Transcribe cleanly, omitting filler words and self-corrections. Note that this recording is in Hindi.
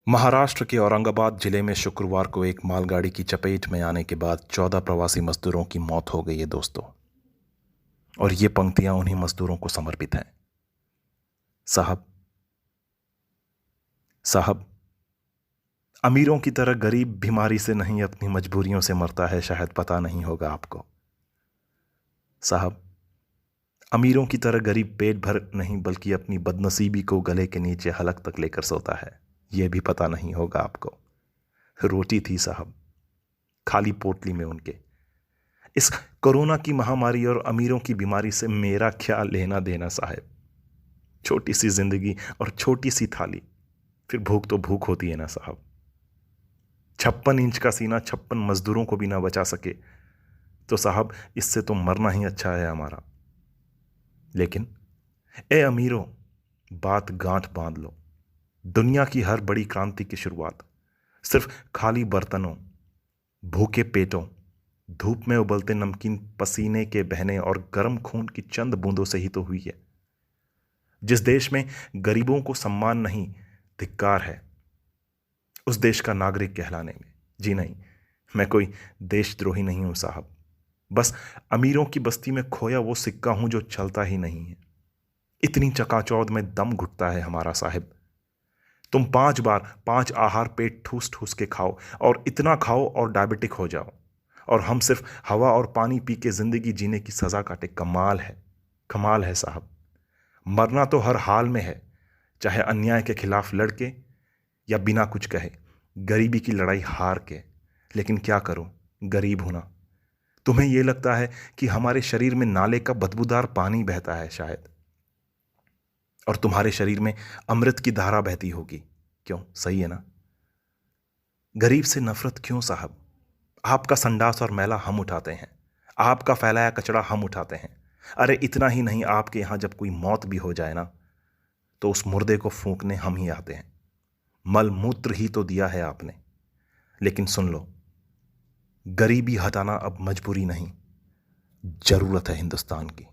महाराष्ट्र के औरंगाबाद जिले में शुक्रवार को एक मालगाड़ी की चपेट में आने के बाद 14 प्रवासी मजदूरों की मौत हो गई है दोस्तों। और ये पंक्तियां उन्हीं मजदूरों को समर्पित हैं। साहब साहब, अमीरों की तरह गरीब बीमारी से नहीं अपनी मजबूरियों से मरता है, शायद पता नहीं होगा आपको। साहब, अमीरों की तरह गरीब पेट भर नहीं बल्कि अपनी बदनसीबी को गले के नीचे हलक तक लेकर सोता है, यह भी पता नहीं होगा आपको। रोटी थी साहब, खाली पोटली में उनके। इस कोरोना की महामारी और अमीरों की बीमारी से मेरा क्या लेना देना साहब। छोटी सी जिंदगी और छोटी सी थाली, फिर भूख तो भूख होती है ना साहब। 56 इंच का सीना 56 मजदूरों को भी ना बचा सके तो साहब इससे तो मरना ही अच्छा है हमारा। लेकिन ए अमीरों, बात गांठ बांध लो। दुनिया की हर बड़ी क्रांति की शुरुआत सिर्फ खाली बर्तनों, भूखे पेटों, धूप में उबलते नमकीन पसीने के बहने और गर्म खून की चंद बूंदों से ही तो हुई है। जिस देश में गरीबों को सम्मान नहीं, धिक्कार है उस देश का नागरिक कहलाने में। जी नहीं, मैं कोई देशद्रोही नहीं हूं साहब, बस अमीरों की बस्ती में खोया वो सिक्का हूं जो चलता ही नहीं है। इतनी चकाचौंध में दम घुटता है हमारा साहिब। तुम 5 बार 5 आहार पेट ठूस ठूस के खाओ और इतना खाओ और डायबिटिक हो जाओ, और हम सिर्फ हवा और पानी पी के जिंदगी जीने की सजा काटे। कमाल है, कमाल है साहब। मरना तो हर हाल में है, चाहे अन्याय के खिलाफ लड़के या बिना कुछ कहे, गरीबी की लड़ाई हार के। लेकिन क्या करूं, गरीब हूं ना। तुम्हें यह लगता है कि हमारे शरीर में नाले का बदबूदार पानी बहता है शायद, और तुम्हारे शरीर में अमृत की धारा बहती होगी। क्यों, सही है ना। गरीब से नफरत क्यों साहब। आपका संडास और मैला हम उठाते हैं, आपका फैलाया कचरा हम उठाते हैं। अरे इतना ही नहीं, आपके यहां जब कोई मौत भी हो जाए ना तो उस मुर्दे को फूंकने हम ही आते हैं। मल मूत्र ही तो दिया है आपने। लेकिन सुन लो, गरीबी हटाना अब मजबूरी नहीं, जरूरत है हिंदुस्तान की।